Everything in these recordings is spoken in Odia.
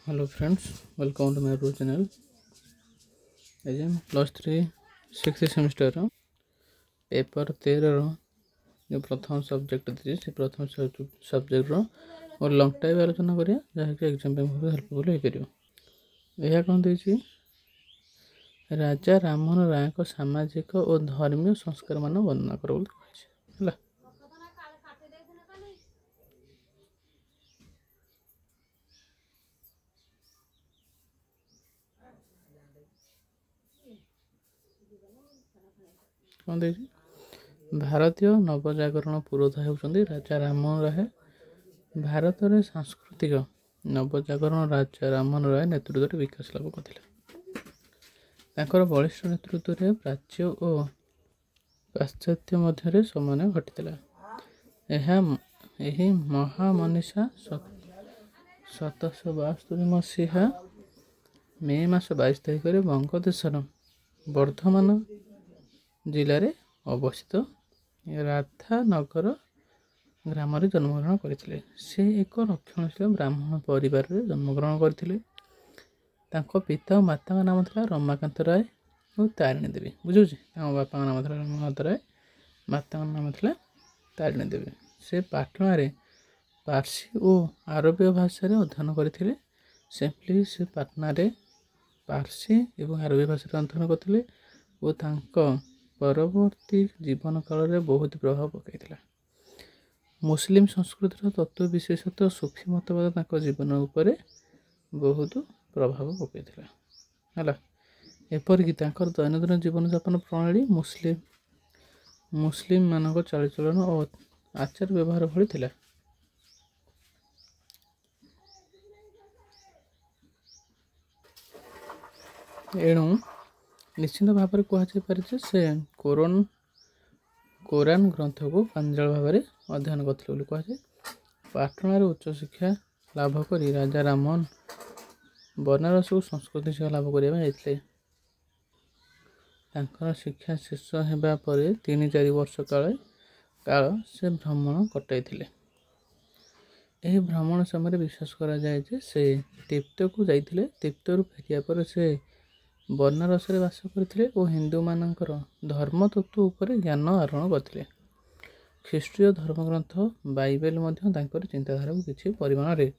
Hello friends, welcome to my YouTube channel. आज हम +3 6th सेमिस्टर पेपर 13 जो प्रथम सब्जेक्ट थी से प्रथम सब्जेक्ट और लंग टाइम आलोचना करिया जहाँकि एग्जाम पे बहुत हेल्पफुल हो पार। यह कौन देछि राजा राममोहन राय को सामाजिक और धर्मीय संस्कार मान वर्णना कर बोली कहछि। कौन देछि भारतीय नवजागरण पुरोधा होउछन्ती राजा राममोहन राय। भारत में सांस्कृतिक नवजागरण राजा राममोहन राय नेतृत्व में विकास लाभ करथिले। तांकर बलिष्ठ नेतृत्व में प्राच्य और पाश्चात्य मध्य समान घटिला। यह महामनीषा 1772 मसीहा मे मास 22 तारिख में बंगदेशर वर्धमान जिले में अवस्थित राधानगर ग्राम जन्मग्रहण करते। से एक रक्षणशील ब्राह्मण परिवार जन्मग्रहण करते। पिता और माता नाम था रमाकांत राय और तारिणी देवी। बुझुची बापा नाम था रमाकांत राय, माता नाम था तारिणी देवी। से पाटना पारसी और आरबीय भाषा अध्ययन करते। सिंपली से पाटना पारसी और आरबी भाषा अध्ययन करते और परवर्ती जीवन काल में बहुत प्रभाव पकड़ा। मुस्लिम संस्कृतिर तत्व विशेषतः सूफी मतवाद जीवन उपर बहुत प्रभाव पकड़ा। एपरिक दैनंदिन जीवन यापन प्रणाली मुस्लिम मान चालचलन और आचार व्यवहार भली थिला। एणु निश्चित भाव में कहुचे से कोरान ग्रंथ को प्रांजल भाव में अध्ययन करते कहुचे। पाटना उच्च शिक्षा लाभ कर राजा राममोहन बनारस को संस्कृत शिक्षा लाभ करने शिक्षा शेष होगा पर 3-4 वर्ष काल से भ्रमण कटाई। यह भ्रमण समय विश्वास करा जाए से तिब्बत को जाइए। तिब्बत फेरिया पर से बनारस रे वास करते और हिंदू मानकर धर्म तत्व उपर ज्ञान आहरण करते। ख्रीष्टीय धर्मग्रंथ बाइबल चिंताधारा को किसी परिमाण रे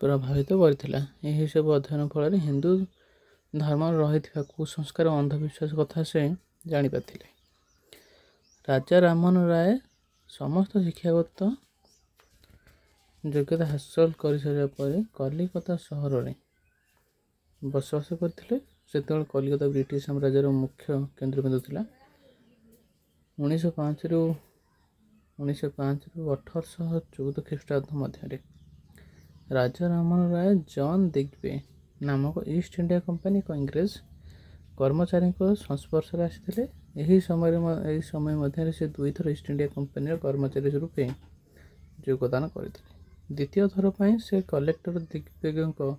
प्रभावित करथिला। यही सब अध्ययन फल हिंदू धर्म रही कुसंस्कार और अंधविश्वास कथा से जानी पारथिले। राजा राममोहन राय समस्त शिक्षागत योग्यता हासिल कर सारा पर कलिकता सहर में बसवास करते। से कलिकता ब्रिटिश साम्राज्यर मुख्य केन्द्रबिंदु था। 1905 रु 1814 ख्रीष्टाब्द मध्य राजा राममोहन राय जॉन दिग्बे नामक ईस्ट इंडिया कंपनी को इंग्रेज कर्मचारी संस्पर्श में आसी। यही समय मध्य से 2 थर ईस्ट इंडिया कंपनी कर्मचारी रूपे योगदान करते। द्वितीय थर पर से कलेक्टर दिग्विजय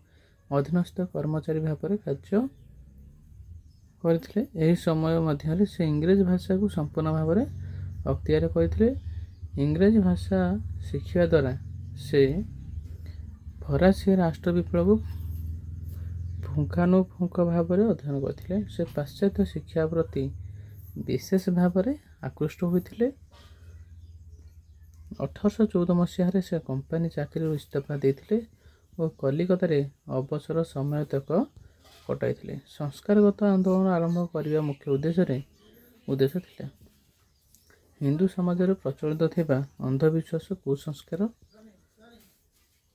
अधीनस्थ कर्मचारी भाव में कार्य करते। यही समय मध्य से इंग्रेज भाषा को संपूर्ण भाव में अख्तियार करते। इंग्रेज भाषा शिक्षा द्वारा से फरासी राष्ट्र विप्लव पुंखानुपुंख भाव में अध्ययन करते। से पाश्चात्य शिक्षा प्रति विशेष भाव में आकृष्ट होते। 1814 मसीह से कंपनी चाकरी इस्तीफा देते और कलिकता अवसर समय तक कटाई। संस्कारगत आंदोलन आरंभ करने मुख्य उद्देश्य था हिंदू समाज में प्रचलित थिबा अंधविश्वास कुसंस्कार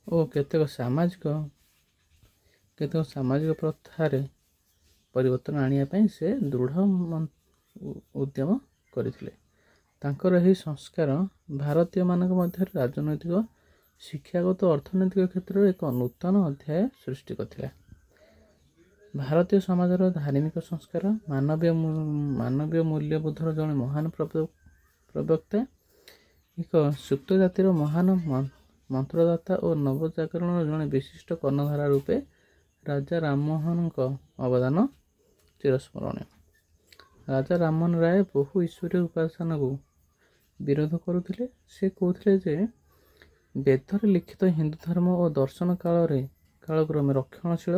और केतेक सामाजिक प्रथार परिवर्तन आने से दृढ़ उद्यम करथिले। तांकर यही संस्कार भारतीय मानक मध्य राजनैतिक शिक्षागत अर्थनैतिक क्षेत्र में एक नूतन अध्याय सृष्टि करथिला। भारतीय समाज धार्मिक संस्कार मानवीय मूल्यबोधर जड़े महान प्रवक्ता एक सुप्त जातिर महान मंत्रदाता और नवजागरण जड़े विशिष्ट कर्णधारा रूपे राजा राममोहन अवदान चिरस्मरणीय। राजा राममोहन राय बहु ईश्वरीय उपासना को ବିରୋଧ କରୁଥିଲେ। ସେ କହୁଥିଲେ ଯେ ବେଦରେ ଲିଖିତ ହିନ୍ଦୁ ଧର୍ମ ଓ ଦର୍ଶନ କାଳକ୍ରମେ ରକ୍ଷଣଶୀଳ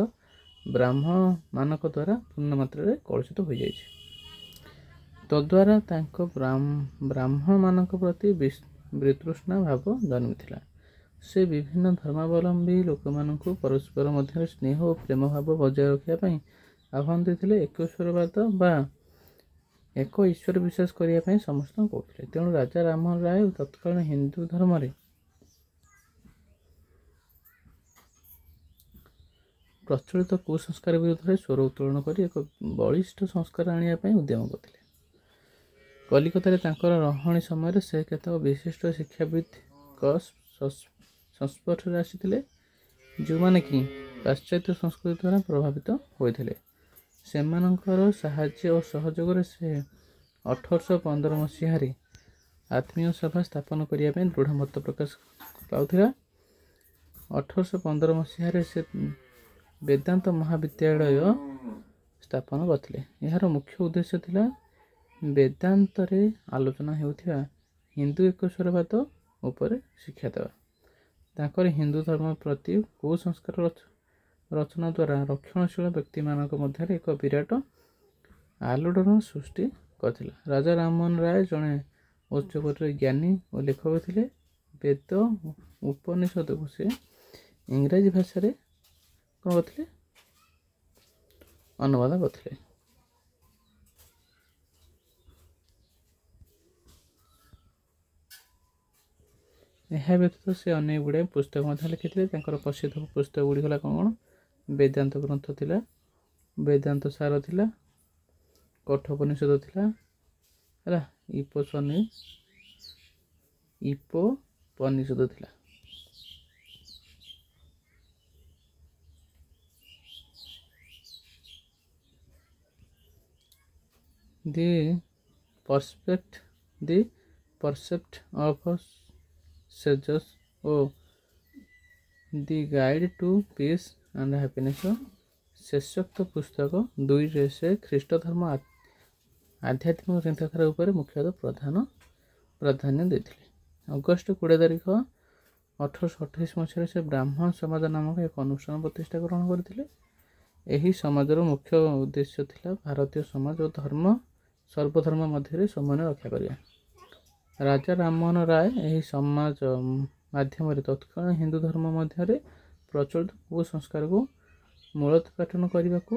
ବ୍ରାହ୍ମଣମାନଙ୍କ ଦ୍ୱାରା ପୂର୍ଣ୍ଣ ମାତ୍ରାରେ କଳୁଷିତ ହୋଇଯାଇଛି। ତଦ୍ୱାରା ତାଙ୍କ ବ୍ରାହ୍ମଣମାନଙ୍କ ପ୍ରତି ବିତୃଷ୍ଣା ଭାବ ଜନ୍ମିଥିଲା। ସେ ବିଭିନ୍ନ ଧର୍ମାବଲମ୍ବୀ ଲୋକମାନଙ୍କୁ ପରସ୍ପର ମଧ୍ୟରେ ସ୍ନେହ ଓ ପ୍ରେମ ଭାବ ବଜାୟ ରଖିବା ପାଇଁ ଆହ୍ୱାନ ଦେଇଥିଲେ। ଏକ ଈଶ୍ୱର ବିଶ୍ୱାସ କରିବା ପାଇଁ ସମସ୍ତଙ୍କୁ କହୁଥିଲେ। ତେଣୁ ରାଜା ରାମମୋହନ ରାୟ ତତ୍କାଳୀନ ହିନ୍ଦୁ ଧର୍ମରେ ପ୍ରଚଳିତ କୁସଂସ୍କାର ବିରୁଦ୍ଧରେ ସ୍ୱର ଉତ୍ତୋଳନ କରି ଏକ ବଳିଷ୍ଠ ସଂସ୍କାର ଆଣିବା ପାଇଁ ଉଦ୍ୟମ କରିଥିଲେ। କଲିକତାରେ ତାଙ୍କର ରହଣି ସମୟରେ ସେ କେତେକ ବିଶିଷ୍ଟ ଶିକ୍ଷାବିତ୍ଙ୍କ ସଂସ୍ପର୍ଶରେ ଆସିଥିଲେ, ଯେଉଁମାନେ କି ପାଶ୍ଚାତ୍ୟ ସଂସ୍କୃତି ଦ୍ୱାରା ପ୍ରଭାବିତ ହୋଇଥିଲେ। ସେମାନଙ୍କର ସାହାଯ୍ୟ ଓ ସହଯୋଗରେ ସେ 1815 ମସିହାରେ ଆତ୍ମୀୟ ସଭା ସ୍ଥାପନ କରିବା ପାଇଁ ଦୃଢ଼ ମତ ପ୍ରକାଶ ପାଉଥିଲା। 1815 ମସିହାରେ ସେ ବେଦାନ୍ତ ମହାବିଦ୍ୟାଳୟ ସ୍ଥାପନ କରିଥିଲେ। ଏହାର ମୁଖ୍ୟ ଉଦ୍ଦେଶ୍ୟ ଥିଲା ବେଦାନ୍ତରେ ଆଲୋଚନା ହେଉଥିବା ହିନ୍ଦୁ ଏକଶ୍ୱରବାଦ ଉପରେ ଶିକ୍ଷା ଦେବା। ତାଙ୍କର ହିନ୍ଦୁ ଧର୍ମ ପ୍ରତି କୁସଂସ୍କାର ରଚନା ଦ୍ୱାରା ରକ୍ଷଣଶୀଳ ବ୍ୟକ୍ତିମାନଙ୍କ ମଧ୍ୟରେ ଏକ ବିରାଟ ଆଲୋଡ଼ନ ସୃଷ୍ଟି କରିଥିଲା। ରାଜା ରାମମୋହନ ରାୟ ଜଣେ ଉଚ୍ଚକୋଟୀର ଜ୍ଞାନୀ ଓ ଲେଖକ ଥିଲେ। ବେଦ ଉପନିଷଦକୁ ସେ ଇଂରାଜୀ ଭାଷାରେ ଅନୁବାଦ କରିଥିଲେ। ଏହା ବ୍ୟତୀତ ସେ ଅନେକ ଗୁଡ଼ିଏ ପୁସ୍ତକ ମଧ୍ୟ ଲେଖିଥିଲେ। ତାଙ୍କର ପ୍ରସିଦ୍ଧ ପୁସ୍ତକ ଗୁଡ଼ିକ ହେଲା କ'ଣ? ବେଦାନ୍ତ ଗ୍ରନ୍ଥ ଥିଲା, ବେଦାନ୍ତ ସାର ଥିଲା, କଠୋପନିଷଦ ଥିଲା, ହେଲା, ଉପନିଷଦ ଥିଲା। ଦି ପରସେପ୍ଟ ଅଫ୍ ସେଜସ୍ ଓ the guide to peace and happiness ଶେଷୋକ୍ତ ପୁସ୍ତକ ଦୁଇରେ ସେ ଖ୍ରୀଷ୍ଟ ଧର୍ମ ଆଧ୍ୟାତ୍ମିକ ଚିନ୍ତାଧାରା ଉପରେ ମୁଖ୍ୟତଃ ପ୍ରାଧାନ୍ୟ ଦେଇଥିଲେ। ଅଗଷ୍ଟ 20 ତାରିଖ 1828 ମସିହାରେ ସେ ବ୍ରାହ୍ମଣ ସମାଜ ନାମକ ଏକ ଅନୁଷ୍ଠାନ ପ୍ରତିଷ୍ଠା ଗ୍ରହଣ କରିଥିଲେ। ଏହି ସମାଜର ମୁଖ୍ୟ ଉଦ୍ଦେଶ୍ୟ ଥିଲା ଭାରତୀୟ ସମାଜ ଓ ସର୍ବଧର୍ମ ମଧ୍ୟରେ ସମନ୍ୱୟ ରକ୍ଷା କରିବା। ରାଜା ରାମମୋହନ ରାୟ ଏହି ସମାଜ ମାଧ୍ୟମରେ ତତ୍କାଳୀନ ହିନ୍ଦୁ ଧର୍ମ ମଧ୍ୟରେ ପ୍ରଚଳିତ କୁସଂସ୍କାରକୁ ମୂଳୋତ୍ପାଟନ କରିବାକୁ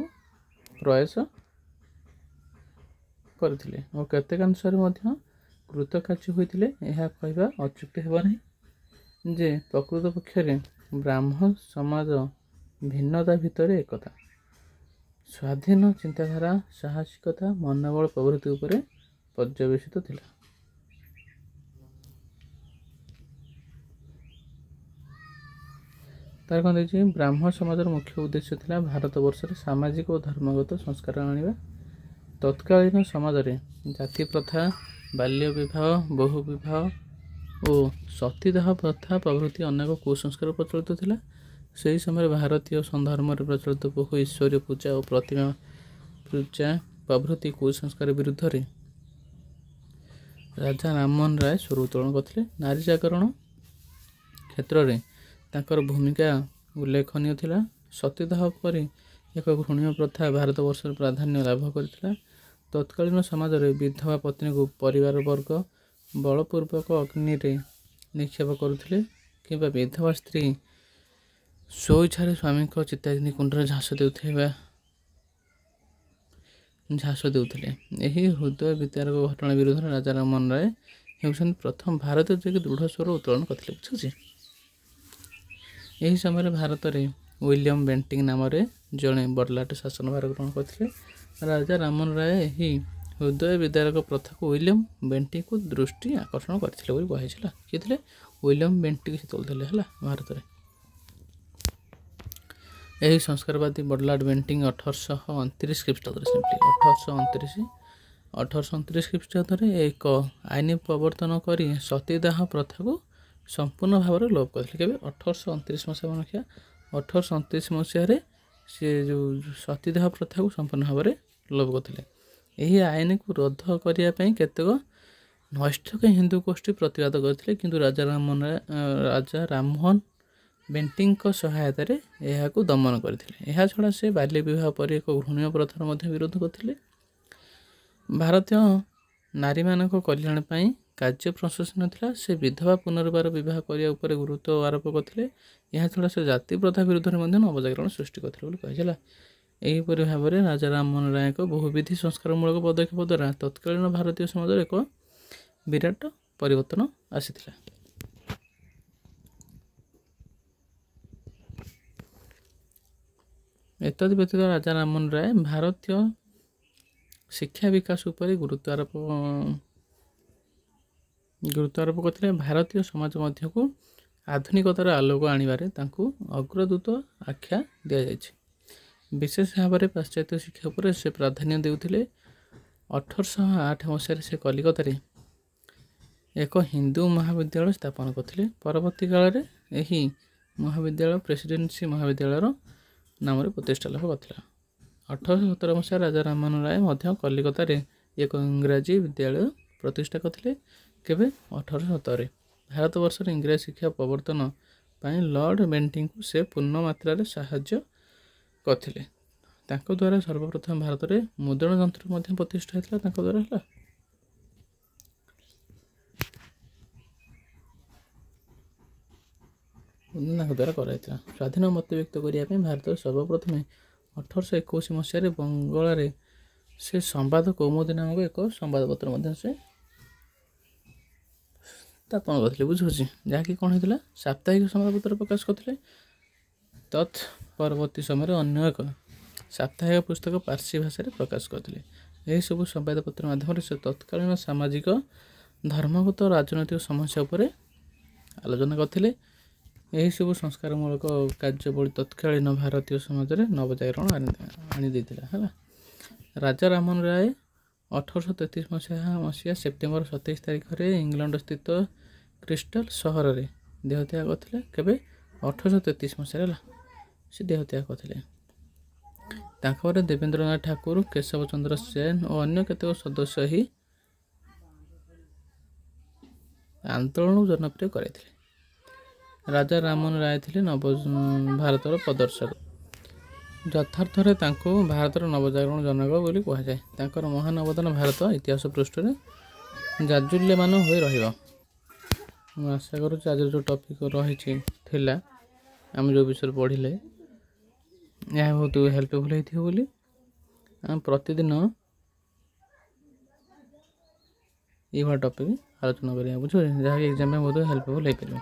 ପ୍ରୟାସ କରିଥିଲେ ଓ କେତେକାଂଶରେ ମଧ୍ୟ କୃତକାର୍ଯ୍ୟ ହୋଇଥିଲେ। ଏହା କହିବା ଅତ୍ୟୁକ୍ତି ହେବ ନାହିଁ ଯେ ପ୍ରକୃତ ପକ୍ଷରେ ବ୍ରାହ୍ମଣ ସମାଜ ଭିନ୍ନତା ଭିତରେ ଏକତା, ସ୍ୱାଧୀନ ଚିନ୍ତାଧାରା, ସାହସିକତା, ମନୋବଳ ପ୍ରଭୃତି ଉପରେ ପର୍ଯ୍ୟବେସିତ ଥିଲା। ତାର କ'ଣ ଦେଇଛି? ବ୍ରାହ୍ମଣ ସମାଜର ମୁଖ୍ୟ ଉଦ୍ଦେଶ୍ୟ ଥିଲା ଭାରତବର୍ଷରେ ସାମାଜିକ ଓ ଧର୍ମଗତ ସଂସ୍କାର ଆଣିବା। ତତ୍କାଳୀନ ସମାଜରେ ଜାତି ପ୍ରଥା, ବାଲ୍ୟ ବିବାହ, ବହୁ ବିବାହ ଓ ସତୀଦାହ ପ୍ରଥା ପ୍ରଭୃତି ଅନେକ କୁସଂସ୍କାର ପ୍ରଚଳିତ ଥିଲା। ସେହି ସମୟରେ ଭାରତୀୟ ଧର୍ମରେ ପ୍ରଚଳିତ ବହୁ ଈଶ୍ୱରୀୟ ପୂଜା ଓ ପ୍ରତିମା ପୂଜା ପ୍ରଭୃତି କୁସଂସ୍କାର ବିରୁଦ୍ଧରେ ରାଜା ରାମମୋହନ ରାୟ ସ୍ୱର ଉତ୍ତୋଳନ କରିଥିଲେ। ନାରୀ ଜାଗରଣ କ୍ଷେତ୍ରରେ ତାଙ୍କର ଭୂମିକା ଉଲ୍ଲେଖନୀୟ ଥିଲା। ସତୀଦାହ ପରି ଏକ ଘୃଣ୍ୟ ପ୍ରଥା ଭାରତବର୍ଷରେ ପ୍ରାଧାନ୍ୟ ଲାଭ କରିଥିଲା। ତତ୍କାଳୀନ ସମାଜରେ ବିଧବା ପତ୍ନୀକୁ ପରିବାର ବର୍ଗ ବଳପୂର୍ବକ ଅଗ୍ନିରେ ନିକ୍ଷେପ କରୁଥିଲେ କିମ୍ବା ବିଧବା ସ୍ତ୍ରୀ ସ୍ୱଇଚ୍ଛାରେ ସ୍ୱାମୀଙ୍କ ଚିତାଗ୍ନି କୁଣ୍ଡରେ ଝାସ ଦେଉଥିଲେ। ଏହି ହୃଦୟ ବିଦାରକ ଘଟଣା ବିରୁଦ୍ଧରେ ରାଜା ରାମମୋହନ ରାୟ ହେଉଛନ୍ତି ପ୍ରଥମ ଭାରତୀୟ ଯିଏକି ଦୃଢ଼ ସ୍ୱର ଉତ୍ତୋଳନ କରିଥିଲେ। ବୁଝୁଛି? ଏହି ସମୟରେ ଭାରତରେ ୱିଲିୟମ ବେଣ୍ଟିଂ ନାମରେ ଜଣେ ବଡ଼ଲାଟ ଶାସନଭାର ଗ୍ରହଣ କରିଥିଲେ। ରାଜା ରାମମୋହନ ରାୟ ଏହି ହୃଦୟ ବିଦାରକ ପ୍ରଥାକୁ ୱିଲିୟମ ବେଣ୍ଟିଂଙ୍କୁ ଦୃଷ୍ଟି ଆକର୍ଷଣ କରିଥିଲେ ବୋଲି କୁହାଯାଇଥିଲା। କିଏ ଥିଲେ? ୱିଲିୟମ ବେଣ୍ଟିଂ ସେ ତୋଳିଥିଲେ, ହେଲା, ଭାରତରେ। ଏହି ସଂସ୍କାରବାଦୀ ବଡ଼ଲାଟ ବେଣ୍ଟିଂ 1829 ଖ୍ରୀଷ୍ଟାବ୍ଦରେ ଏକ ଆଇନ ପ୍ରବର୍ତ୍ତନ କରି ସତୀଦାହ ପ୍ରଥାକୁ ସମ୍ପୂର୍ଣ୍ଣ ଭାବରେ ଲୋପ କରିଥିଲେ। କେବେ? 1829 ମସିହାରେ ସେ ଯେଉଁ ସତୀଦାହ ପ୍ରଥାକୁ ସମ୍ପୂର୍ଣ୍ଣ ଭାବରେ ଲୋପ କରିଥିଲେ। ଏହି ଆଇନକୁ ରଦ୍ଦ କରିବା ପାଇଁ କେତେକ ନୈଷ୍ଠକ ହିନ୍ଦୁ ଗୋଷ୍ଠୀ ପ୍ରତିବାଦ କରିଥିଲେ, କିନ୍ତୁ ରାଜା ରାମମୋହନ ବେଣ୍ଟିଙ୍କ ସହାୟତାରେ ଏହାକୁ ଦମନ କରିଥିଲେ। ଏହାଛଡ଼ା ସେ ବାଲ୍ୟ ବିବାହ ପରି ଏକ ଘୃଣ୍ୟ ପ୍ରଥାର ମଧ୍ୟ ବିରୋଧ କରିଥିଲେ। ଭାରତୀୟ ନାରୀମାନଙ୍କ କଲ୍ୟାଣ ପାଇଁ କାର୍ଯ୍ୟ ପ୍ରଶଂସନୀୟ ଥିଲା। ସେ ବିଧବା ପୁନର୍ବାର ବିବାହ କରିବା ଉପରେ ଗୁରୁତ୍ୱ ଆରୋପ କରିଥିଲେ। ଏହାଛଡ଼ା ସେ ଜାତି ପ୍ରଥା ବିରୁଦ୍ଧରେ ମଧ୍ୟ ନବଜାଗରଣ ସୃଷ୍ଟି କରିଥିଲେ ବୋଲି କୁହାଯାଇଥିଲା। ଏହିପରି ଭାବରେ ରାଜା ରାମମୋହନ ରାୟଙ୍କ ବହୁବିଧ ସଂସ୍କାରମୂଳକ ପଦକ୍ଷେପ ଦ୍ୱାରା ତତ୍କାଳୀନ ଭାରତୀୟ ସମାଜରେ ଏକ ବିରାଟ ପରିବର୍ତ୍ତନ ଆସିଥିଲା। ଏତଦ୍ ବ୍ୟତୀତ ରାଜା ରାମମୋହନ ରାୟ ଭାରତୀୟ ଶିକ୍ଷା ବିକାଶ ଉପରେ ଗୁରୁତ୍ୱ ଆରୋପ କରିଥିଲେ। ଭାରତୀୟ ସମାଜ ମଧ୍ୟକୁ ଆଧୁନିକତାର ଆଲୋକ ଆଣିବାରେ ତାଙ୍କୁ ଅଗ୍ରଦୂତ ଆଖ୍ୟା ଦିଆଯାଇଛି। ବିଶେଷ ଭାବରେ ପାଶ୍ଚାତ୍ୟ ଶିକ୍ଷା ଉପରେ ସେ ପ୍ରାଧାନ୍ୟ ଦେଉଥିଲେ। 1808 ମସିହାରେ ସେ କଲିକତାରେ ଏକ ହିନ୍ଦୁ ମହାବିଦ୍ୟାଳୟ ସ୍ଥାପନ କରିଥିଲେ। ପରବର୍ତ୍ତୀ କାଳରେ ଏହି ମହାବିଦ୍ୟାଳୟ ପ୍ରେସିଡେନ୍ସି ମହାବିଦ୍ୟାଳୟର ନାମରେ ପ୍ରତିଷ୍ଠା ଲାଭ କରିଥିଲା। 1817 ମସିହା ରାଜା ରାମମୋହନ ରାୟ ମଧ୍ୟ କଲିକତାରେ ଏକ ଇଂରାଜୀ ବିଦ୍ୟାଳୟ ପ୍ରତିଷ୍ଠା କରିଥିଲେ। କେବେ? 1817ରେ। ଭାରତବର୍ଷରେ ଇଂରାଜୀ ଶିକ୍ଷା ପ୍ରବର୍ତ୍ତନ ପାଇଁ ଲର୍ଡ ବେଣ୍ଟିଙ୍କୁ ସେ ପୂର୍ଣ୍ଣ ମାତ୍ରାରେ ସାହାଯ୍ୟ କରିଥିଲେ। ତାଙ୍କ ଦ୍ୱାରା ସର୍ବପ୍ରଥମ ଭାରତରେ ମୁଦ୍ରଣ ଯନ୍ତ୍ର ମଧ୍ୟ ପ୍ରତିଷ୍ଠା ହୋଇଥିଲା। ତାଙ୍କ ଦ୍ୱାରା ହେଲା। ତାଙ୍କ ଦ୍ୱାରା କରାଯାଇଥିଲା। ସ୍ୱାଧୀନ ମତ ବ୍ୟକ୍ତ କରିବା ପାଇଁ ଭାରତରେ ସର୍ବପ୍ରଥମେ 1821 ମସିହାରେ ବଙ୍ଗଳାରେ ସେ ସମ୍ବାଦ କୌମୁଦୀ ନାମକ ଏକ ସମ୍ବାଦପତ୍ର ମଧ୍ୟ ସେ ସ୍ଥାପନ କରିଥିଲେ। ବୁଝୁଛି, ଯାହାକି କ'ଣ ହେଇଥିଲା? ସାପ୍ତାହିକ ସମ୍ବାଦପତ୍ର ପ୍ରକାଶ କରିଥିଲେ। ତତ୍ ପରବର୍ତ୍ତୀ ସମୟରେ ଅନ୍ୟ ଏକ ସାପ୍ତାହିକ ପୁସ୍ତକ ପାର୍ସୀ ଭାଷାରେ ପ୍ରକାଶ କରିଥିଲେ। ଏହିସବୁ ସମ୍ବାଦପତ୍ର ମାଧ୍ୟମରେ ସେ ତତ୍କାଳୀନ ସାମାଜିକ, ଧର୍ମଗତ, ରାଜନୈତିକ ସମସ୍ୟା ଉପରେ ଆଲୋଚନା କରିଥିଲେ। ଏହିସବୁ ସଂସ୍କାରମୂଳକ କାର୍ଯ୍ୟବଳୀ ତତ୍କାଳୀନ ଭାରତୀୟ ସମାଜରେ ନବଜାଗରଣ ଆଣି ଦେଇଥିଲା। ହେଲା। ରାଜା ରାମମୋହନ ରାୟ 1833 ମସିହା ସେପ୍ଟେମ୍ବର 27 ତାରିଖରେ ଇଂଲଣ୍ଡ ସ୍ଥିତ କ୍ରିଷ୍ଟାଲ ସହରରେ ଦେହତ୍ୟାଗ କରିଥିଲେ। କେବେ? 1833 ମସିହାରେ ହେଲା ସେ ଦେହତ୍ୟାଗ କରିଥିଲେ। ତାଙ୍କ ପରେ ଦେବେନ୍ଦ୍ରନାଥ ଠାକୁର, କେଶବ ଚନ୍ଦ୍ର ସେନ ଓ ଅନ୍ୟ କେତେକ ସଦସ୍ୟ ଏହି ଆନ୍ଦୋଳନକୁ ଜନପ୍ରିୟ କରାଇଥିଲେ। ରାଜା ରାମମୋହନ ରାୟ ଥିଲେ ଭାରତର ପ୍ରଦର୍ଶକ। ଯଥାର୍ଥରେ ତାଙ୍କୁ ଭାରତର ନବଜାଗରଣ ଜନକ ବୋଲି କୁହାଯାଏ। ତାଙ୍କର ମହାନ ଅବଦାନ ଭାରତ ଇତିହାସ ପୃଷ୍ଠରେ ଜାଜ୍ୱଲ୍ୟମାନ ହୋଇ ରହିବ। ମୁଁ ଆଶା କରୁଛି ଆଜିର ଯେଉଁ ଟପିକ୍ ଥିଲା, ଆମେ ଯେଉଁ ବିଷୟରେ ପଢ଼ିଲେ, ଏହା ବହୁତ ହେଲ୍ପଫୁଲ୍ ହେଇଥିବ ବୋଲି ଆମେ ପ୍ରତିଦିନ ଏଇଭଳିଆ ଟପିକ୍ ଆଲୋଚନା କରିବା। ବୁଝିପାରିଲେ, ଯାହାକି ଏକ୍ଜାମ୍ ପାଇଁ ବହୁତ ହେଲ୍ପଫୁଲ୍ ହେଇପାରିବ।